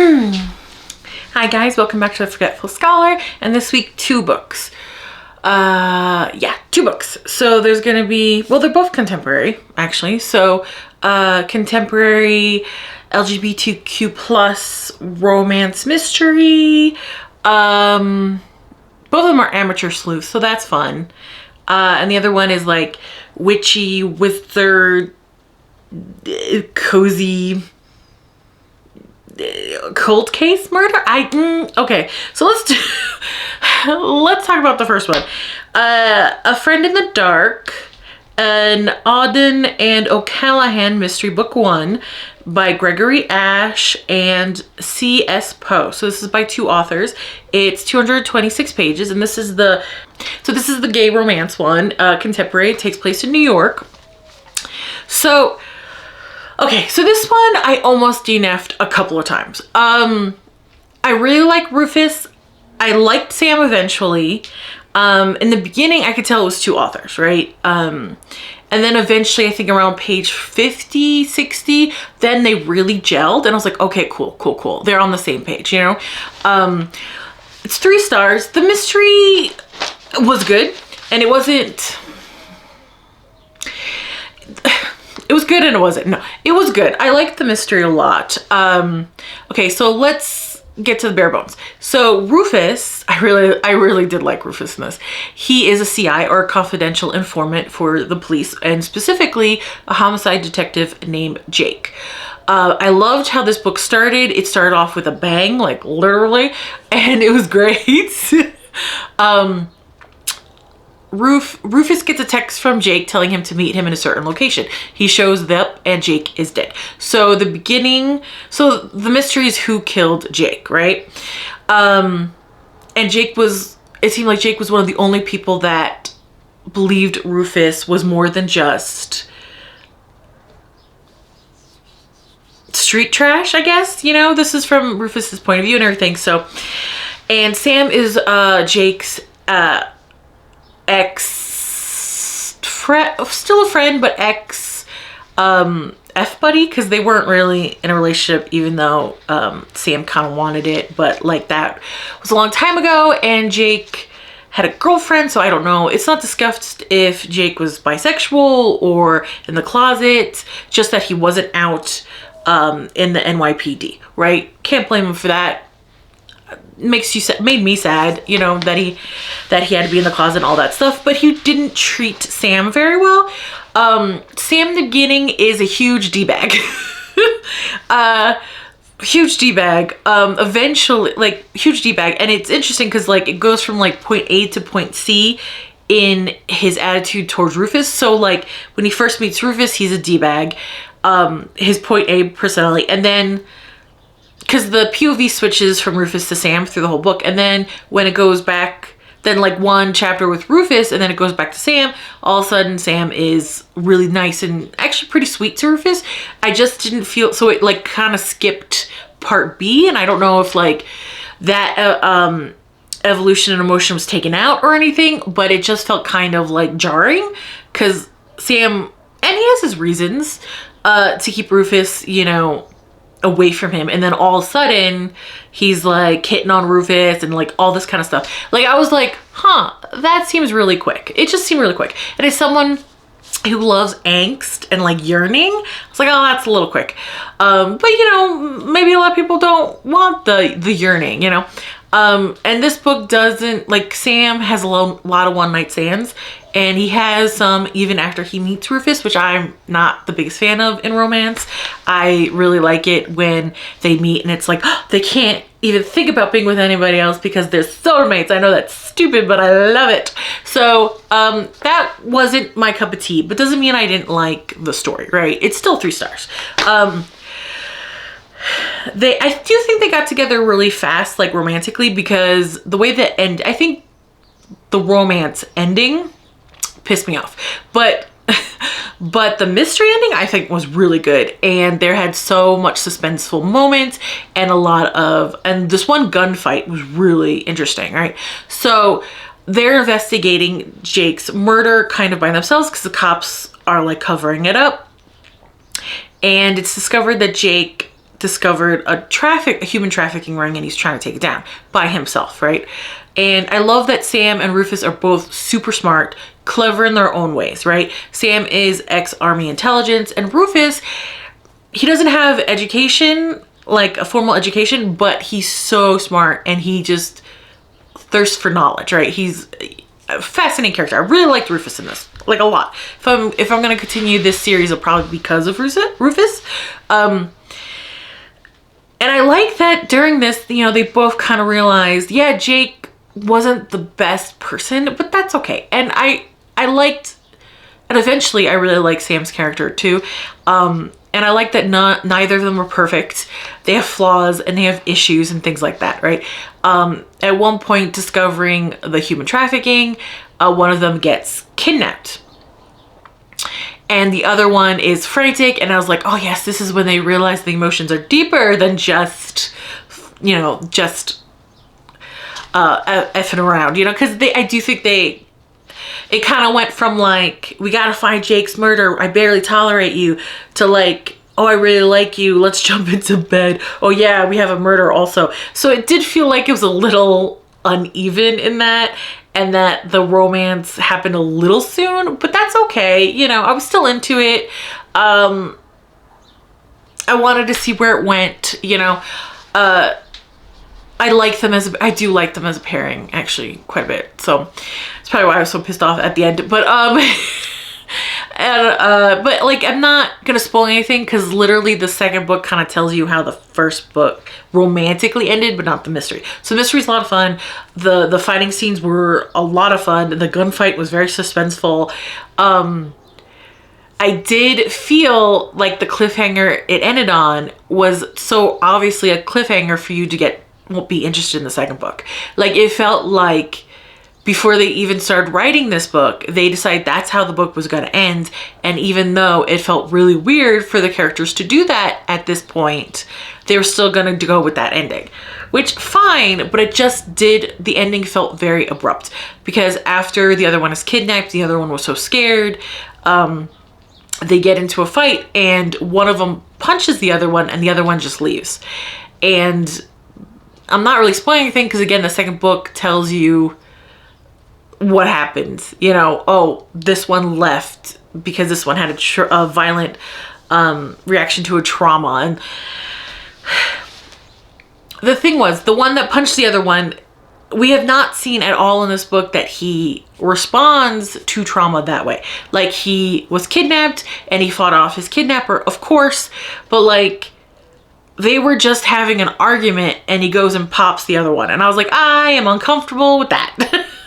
Hi guys, welcome back to The Forgetful Scholar, and this week 2 books. Yeah, 2 books. So there's gonna be, well, they're both contemporary, actually. So, contemporary LGBTQ+ romance mystery. Both of them are amateur sleuths, so that's fun. And the other one is like witchy, wizard, cozy, cold case murder. Okay, so let's talk about the first one. A Friend in the Dark, an Auden and O'Callaghan mystery, book 1 by Gregory, Ashe, and c.s.poe. So this is by 2 authors. It's 226 pages, and this is the gay romance one. Contemporary. It takes place in New York. So okay, so this one I almost DNF'd a couple of times. I really like Rufus. I liked Sam eventually. In the beginning, I could tell it was 2 authors, right? And then eventually, I think around page 50, 60, then they really gelled. And I was like, okay, cool. They're on the same page, you know? It's 3 stars. The mystery was good. And it wasn't... It was good and it wasn't. No, it was good. I liked the mystery a lot. Okay, so let's get to the bare bones. So Rufus, I really did like Rufus in this. He is a CI, or a confidential informant for the police, and specifically a homicide detective named Jake. I loved how this book started. It started off with a bang, like literally, and it was great. Rufus gets a text from Jake telling him to meet him in a certain location. He shows up and Jake is dead. So the mystery is who killed Jake, right? And it seemed like Jake was one of the only people that believed Rufus was more than just street trash, I guess. You know, this is from Rufus's point of view and everything. So, and Sam is Jake's still a friend, but ex F buddy, because they weren't really in a relationship, even though Sam kind of wanted it, but like that was a long time ago, and Jake had a girlfriend, so I don't know. It's not discussed if Jake was bisexual or in the closet, just that he wasn't out in the NYPD, right? Can't blame him for that. Made me sad, you know, that he had to be in the closet and all that stuff, but he didn't treat Sam very well. Sam in the beginning is a huge D-bag. Huge D-bag. Eventually, like, huge D-bag, and it's interesting because, like, it goes from, like, point A to point C in his attitude towards Rufus. So, like, when he first meets Rufus, he's a D-bag. His point A personality, and then because the POV switches from Rufus to Sam through the whole book, and then when it goes back, then like one chapter with Rufus, and then it goes back to Sam, all of a sudden Sam is really nice and actually pretty sweet to Rufus. I just didn't feel, so it like kind of skipped part B, and I don't know if like that evolution and emotion was taken out or anything, but it just felt kind of like jarring, because Sam, and he has his reasons to keep Rufus, you know, away from him, and then all of a sudden he's like hitting on Rufus and like all this kind of stuff. Like I was like, huh, that seems really quick. It just seemed really quick. And as someone who loves angst and like yearning, I was like, oh, that's a little quick. But you know, maybe a lot of people don't want the yearning, you know. And this book doesn't, like, Sam has a lot of one-night stands, and he has some even after he meets Rufus, which I'm not the biggest fan of in romance. I really like it when they meet and it's like, oh, they can't even think about being with anybody else because they're soulmates. I know that's stupid, but I love it. So that wasn't my cup of tea, but doesn't mean I didn't like the story, right? It's still 3 stars. I do think they got together really fast, like romantically, because the way that I think the romance ending pissed me off, but the mystery ending I think was really good, and there had so much suspenseful moments and and this one gunfight was really interesting, right? So they're investigating Jake's murder kind of by themselves because the cops are like covering it up, and it's discovered that Jake discovered a human trafficking ring, and he's trying to take it down by himself, right? And I love that Sam and Rufus are both super smart, clever in their own ways, right? Sam is ex-Army intelligence, and Rufus, he doesn't have education, like a formal education, but he's so smart and he just thirsts for knowledge, right? He's a fascinating character. I really liked Rufus in this, like a lot. If I'm going to continue this series, it'll probably be because of Rufus. And I like that during this, you know, they both kind of realized, yeah, Jake wasn't the best person, but that's okay. And I liked, and eventually I really liked Sam's character too. And I like that neither of them are perfect. They have flaws and they have issues and things like that, right? At one point, discovering the human trafficking, one of them gets kidnapped. And the other one is frantic. And I was like, oh yes, this is when they realize the emotions are deeper than just, you know, just effing around, you know? Because I do think it kind of went from like, we gotta find Jake's murder, I barely tolerate you, to like, oh, I really like you, let's jump into bed. Oh yeah, we have a murder also. So it did feel like it was a little uneven in that, and that the romance happened a little soon, but that's okay. You know, I was still into it. I wanted to see where it went, you know. I do like them as a pairing, actually, quite a bit. So it's probably why I was so pissed off at the end. But but like, I'm not gonna spoil anything, because literally the second book kind of tells you how the first book romantically ended, but not the mystery. So the mystery's a lot of fun. The fighting scenes were a lot of fun. The gunfight was very suspenseful. I did feel like the cliffhanger it ended on was so obviously a cliffhanger for you to won't be interested in the second book. Like, it felt like before they even started writing this book, they decided that's how the book was going to end. And even though it felt really weird for the characters to do that at this point, they were still going to go with that ending, which fine, but the ending felt very abrupt, because after the other one is kidnapped, the other one was so scared, they get into a fight and one of them punches the other one and the other one just leaves. And I'm not really spoiling anything, because again, the second book tells you what happens. You know, oh, this one left because this one had a violent reaction to a trauma. And the thing was, the one that punched the other one, we have not seen at all in this book that he responds to trauma that way. Like, he was kidnapped and he fought off his kidnapper, of course, but like, they were just having an argument and he goes and pops the other one. And I was like, I am uncomfortable with that.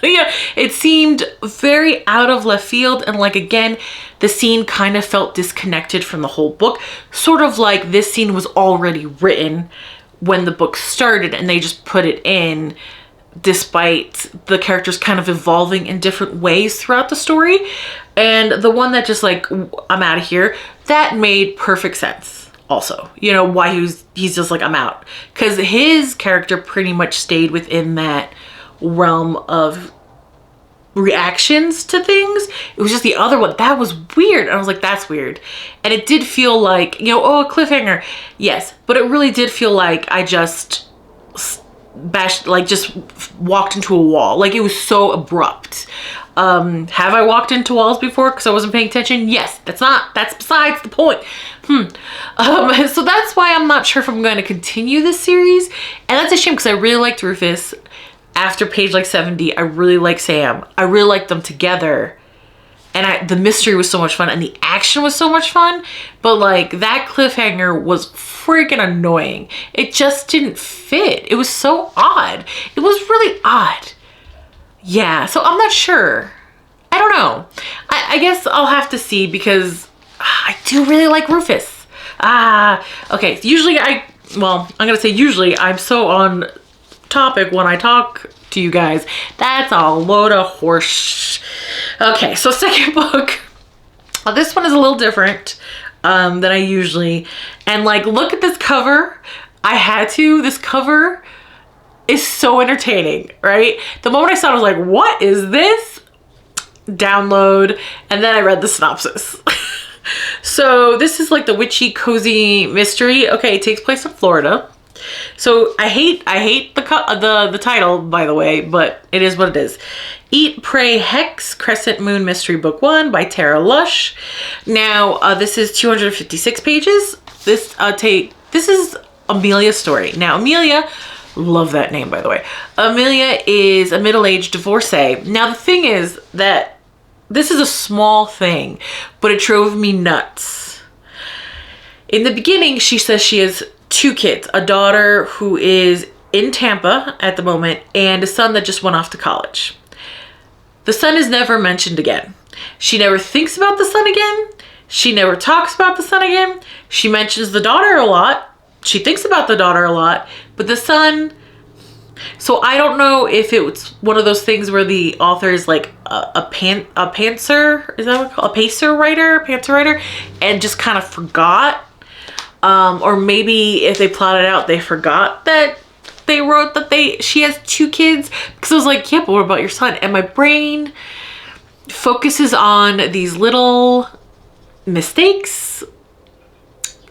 Yeah, it seemed very out of left field. And like, again, the scene kind of felt disconnected from the whole book. Sort of like this scene was already written when the book started and they just put it in despite the characters kind of evolving in different ways throughout the story. And the one that just like, I'm out of here, that made perfect sense. Also, you know, why he's just like, I'm out, because his character pretty much stayed within that realm of reactions to things. It was just the other one that was weird, and I was like, that's weird. And it did feel like, you know, oh, a cliffhanger, yes, but it really did feel like I just just walked into a wall. Like, it was so abrupt. Have I walked into walls before because I wasn't paying attention? Yes. That's besides the point. So that's why I'm not sure if I'm going to continue this series. And that's a shame, because I really liked Rufus. After page like 70, I really like Sam. I really liked them together. And the mystery was so much fun and the action was so much fun. But like, that cliffhanger was freaking annoying. It just didn't fit. It was so odd. It was really odd. Yeah, so I'm not sure. I don't know. I guess I'll have to see, because I do really like Rufus. Okay, usually I'm gonna say usually I'm so on topic when I talk to you guys. That's a load of horse. Okay, so second book. This one is a little different than I usually, and like, look at this cover. This cover is so entertaining, right? The moment I saw it, I was like, what is this? Download. And then I read the synopsis. So this is like the witchy cozy mystery. Okay, it takes place in Florida. So I hate the title, by the way, but it is what it is. Eat, Pray, Hex, Crescent Moon Mystery Book 1 by Tara Lush. Now, this is 256 pages. This is Amelia's story. Now, Amelia, love that name, by the way. Amelia is a middle-aged divorcee. Now, the thing is that this is a small thing, but it drove me nuts. In the beginning, she says she has 2 kids, a daughter who is in Tampa at the moment and a son that just went off to college. The son is never mentioned again. She never thinks about the son again. She never talks about the son again. She mentions the daughter a lot. She thinks about the daughter a lot, but the son, so I don't know if it was one of those things where the author is like a pantser, is that what it's called? A pantser writer, and just kind of forgot. Or maybe if they plotted out, they forgot that they wrote that she has 2 kids, because I was like, yeah, but what about your son? And my brain focuses on these little mistakes,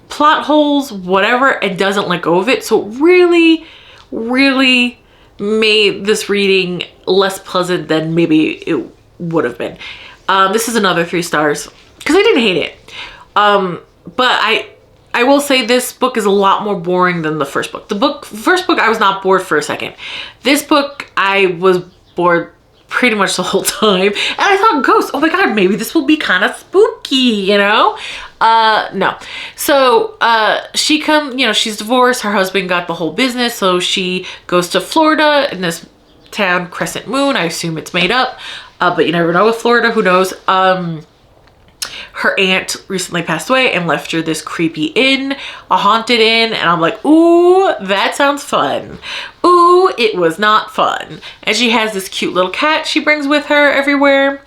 plot holes, whatever, and doesn't let go of it. So it really, really made this reading less pleasant than maybe it would have been. This is another 3 stars because I didn't hate it. But I will say this book is a lot more boring than the first book. First book, I was not bored for a second. This book, I was bored pretty much the whole time. And I thought, ghosts, oh my God, maybe this will be kind of spooky, you know? No. So, she's divorced. Her husband got the whole business. So she goes to Florida in this town, Crescent Moon. I assume it's made up. But you never know with Florida, who knows? Her aunt recently passed away and left her this creepy inn, a haunted inn, and I'm like, ooh, that sounds fun. Ooh, it was not fun. And she has this cute little cat she brings with her everywhere.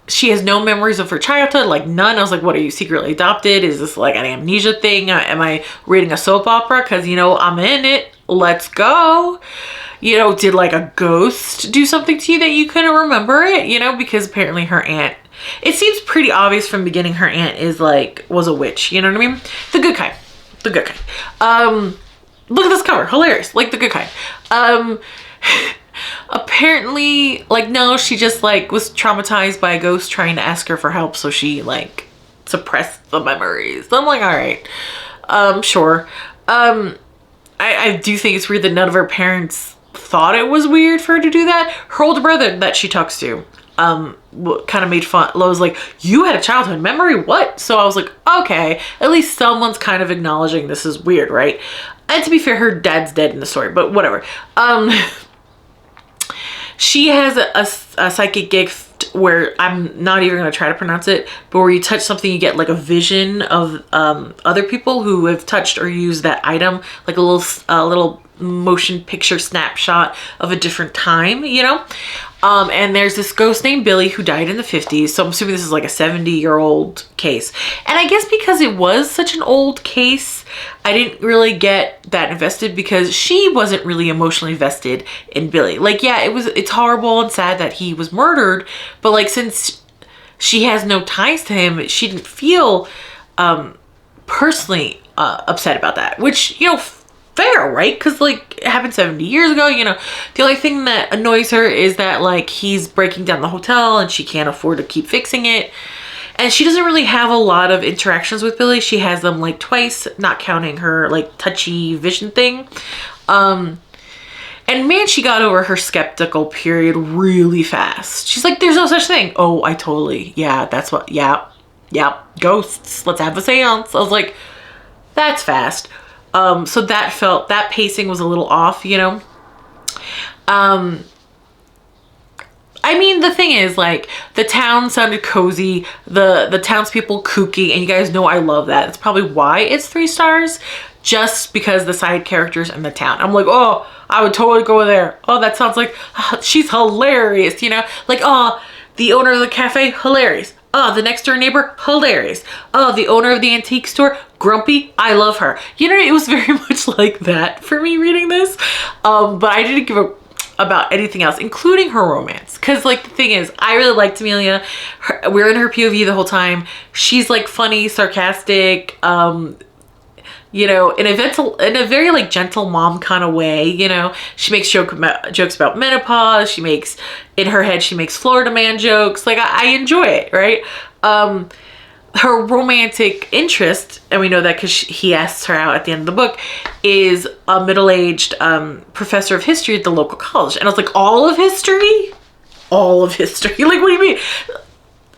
She has no memories of her childhood, like none. I was like, what, are you secretly adopted? Is this like an amnesia thing? Am I reading a soap opera? Because, you know, I'm in it. Let's go. You know, did like a ghost do something to you that you couldn't remember it? You know, because apparently her aunt, it seems pretty obvious from the beginning her aunt was a witch. You know what I mean? The good kind. The good kind. Look at this cover. Hilarious. Like the good kind. Apparently, like, no, she just like was traumatized by a ghost trying to ask her for help. So she like suppressed the memories. So I'm like, all right. Sure. I do think it's weird that none of her parents thought it was weird for her to do that. Her older brother that she talks to kind of made fun. I was like, you had a childhood memory? What? So I was like, okay, at least someone's kind of acknowledging this is weird, right? And to be fair, her dad's dead in the story, but whatever. She has a psychic gift where I'm not even going to try to pronounce it, but where you touch something, you get like a vision of other people who have touched or used that item, like a little motion picture snapshot of a different time, you know? And there's this ghost named Billy who died in the 50s. So I'm assuming this is like a 70-year-old case. And I guess because it was such an old case, I didn't really get that invested because she wasn't really emotionally invested in Billy. Like, yeah, it's horrible and sad that he was murdered, but like, since she has no ties to him, she didn't feel personally upset about that, which, you know, fair, right? Because like it happened 70 years ago, you know. The only thing that annoys her is that like he's breaking down the hotel and she can't afford to keep fixing it, and she doesn't really have a lot of interactions with Billy. She has them like twice, not counting her like touchy vision thing. And man, she got over her skeptical period really fast. She's like, there's no such thing. Oh, I totally, yeah, that's what, yeah, ghosts, let's have a seance. I was like, that's fast. So that pacing was a little off, you know? I mean, the thing is, like, the town sounded cozy, the townspeople kooky, and you guys know I love that. That's probably why it's 3 stars, just because the side characters and the town. I'm like, oh, I would totally go there. Oh, that sounds like, she's hilarious, you know? Like, oh, the owner of the cafe, hilarious. Oh, the next door neighbor, hilarious. Oh, the owner of the antique store, grumpy, I love her. You know, it was very much like that for me reading this. But I didn't give about anything else, including her romance. Because, like, the thing is, I really liked Amelia. We're in her POV the whole time. She's, like, funny, sarcastic, you know, in a very, like, gentle mom kind of way, you know. She makes jokes about menopause. She makes, in her head, she makes Florida man jokes. Like, I enjoy it, right? Her romantic interest, and we know that because he asks her out at the end of the book, is a middle-aged professor of history at the local college. And I was like, all of history? All of history? Like, what do you mean?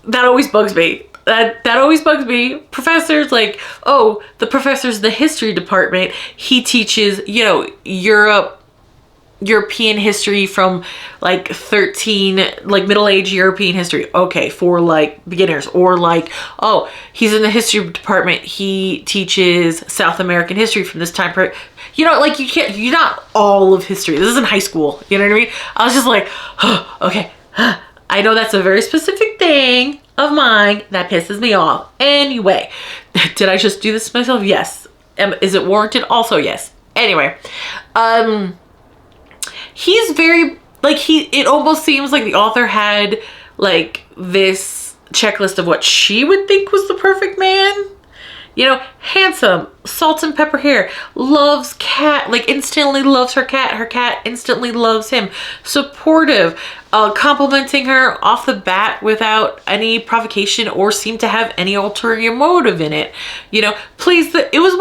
That always bugs me. That always bugs me. Professors, like, oh, the professor's in the history department. He teaches, you know, European history from like 13, like middle-aged European history. Okay, for like beginners. Or like, oh, he's in the history department. He teaches South American history from this time period. You know, like, you're not all of history. This isn't high school. You know what I mean? I was just like, oh, okay. I know that's a very specific thing of mine that pisses me off. Anyway, did I just do this to myself? Yes. Is it warranted? Also, yes. Anyway, he's very, like, it almost seems like the author had, like, this checklist of what she would think was the perfect man. You know, handsome, salt and pepper hair, loves cat, like, instantly loves her cat instantly loves him, supportive, complimenting her off the bat without any provocation or seem to have any ulterior motive in it. You know, it was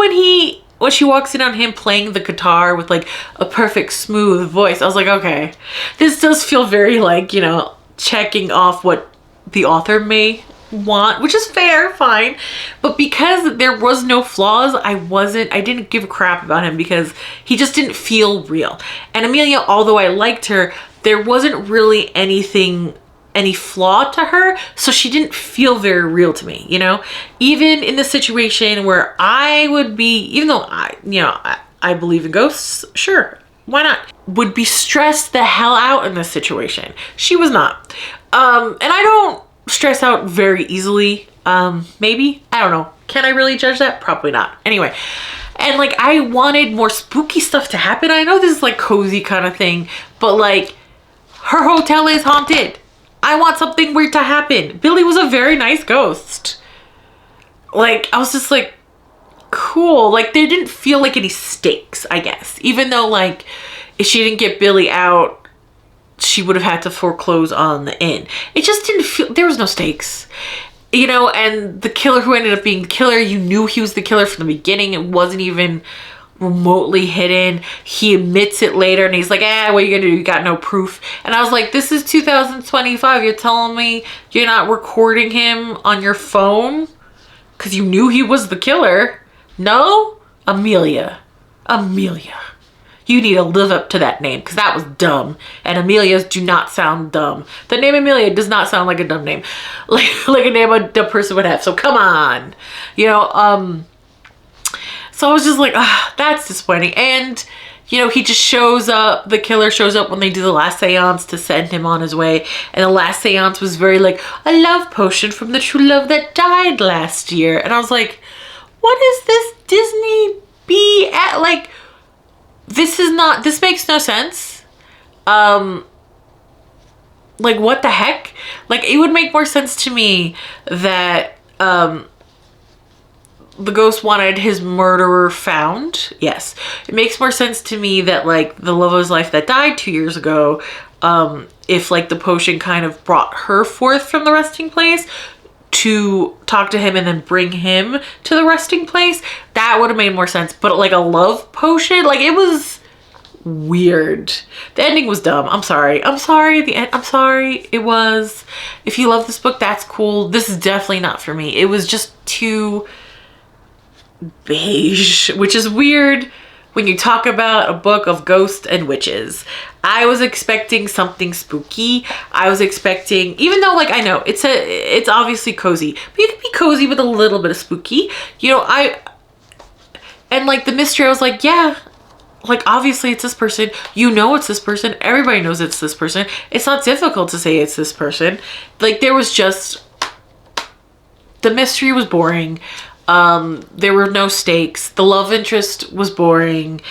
when she walks in on him playing the guitar with, like, a perfect smooth voice. I was like, okay, this does feel very, like, you know, checking off what the author may want, which is fair, fine. But because there was no flaws, I didn't give a crap about him because he just didn't feel real. And Amelia, although I liked her, there wasn't really any flaw to her, so she didn't feel very real to me, you know? Even in the situation where I would be, even though I believe in ghosts, sure, why not? Would be stressed the hell out in this situation. She was not. And I don't stress out very easily. Maybe, I don't know. Can I really judge that? Probably not. Anyway, and like, I wanted more spooky stuff to happen. I know this is like cozy kind of thing, but like, her hotel is haunted. I want something weird to happen. Billy was a very nice ghost. Like, I was just like, cool. Like, there didn't feel like any stakes, I guess. Even though, like, if she didn't get Billy out, she would have had to foreclose on the inn. It just didn't feel, there was no stakes. You know, and the killer who ended up being the killer, you knew he was the killer from the beginning. It wasn't even remotely hidden. He admits it later and he's like, what are you gonna do? You got no proof. And I was like, this is 2025. You're telling me you're not recording him on your phone because you knew he was the killer? No? Amelia. You need to live up to that name because that was dumb. And Amelia's do not sound dumb. The name Amelia does not sound like a dumb name. Like a name a dumb person would have. So come on. You know, so I was just like, that's disappointing. And, you know, he just shows up. The killer shows up when they do the last seance to send him on his way. And the last seance was very like, a love potion from the true love that died last year. And I was like, what is this Disney BS? Like, this makes no sense. Like, what the heck? Like, it would make more sense to me that, the ghost wanted his murderer found. Yes. It makes more sense to me that, like, the love of his life that died 2 years ago, if, like, the potion kind of brought her forth from the resting place to talk to him and then bring him to the resting place, that would have made more sense. But, like, a love potion, like, it was weird. The ending was dumb. I'm sorry. I'm sorry. It was. If you love this book, that's cool. This is definitely not for me. It was just too beige, which is weird when you talk about a book of ghosts and witches. I was expecting something spooky. I was expecting, even though, like, I know it's obviously cozy, but you can be cozy with a little bit of spooky, you know. And like the mystery, I was like, yeah, like, obviously it's this person, you know, it's this person, everybody knows it's this person. It's not difficult to say it's this person. Like, there was just, the mystery was boring. There were no stakes. The love interest was boring.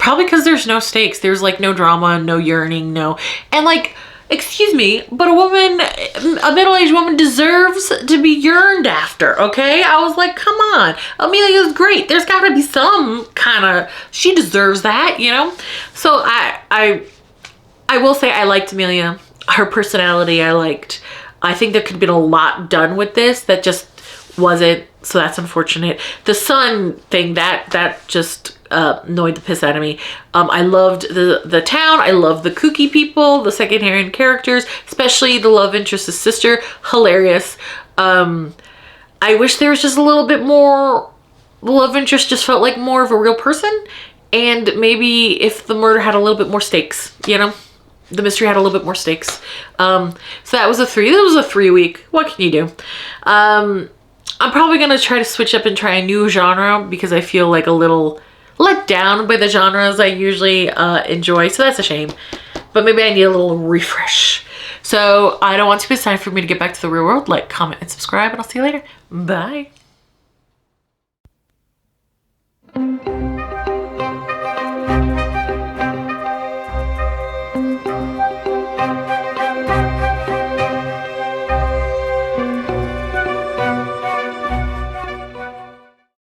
Probably because there's no stakes. There's like no drama, no yearning, no. And like, excuse me, but a middle-aged woman deserves to be yearned after, okay? I was like, come on. Amelia's great. There's got to be some kind of, she deserves that, you know? So I will say I liked Amelia. Her personality I liked. I think there could have been a lot done with this that just wasn't, so that's unfortunate. The son thing, that just annoyed the piss out of me. I loved the town. I loved the kooky people, the second-hand characters, especially the love interest's sister. Hilarious. I wish there was just a little bit more, the love interest just felt like more of a real person, and maybe if the murder had a little bit more stakes, you know? The mystery had a little bit more stakes. So that was a 3. That was a 3-week. What can you do? I'm probably going to try to switch up and try a new genre because I feel like a little let down by the genres I usually enjoy. So that's a shame. But maybe I need a little refresh. So I don't want to. It's time for me to get back to the real world. Like, comment, and subscribe, and I'll see you later. Bye.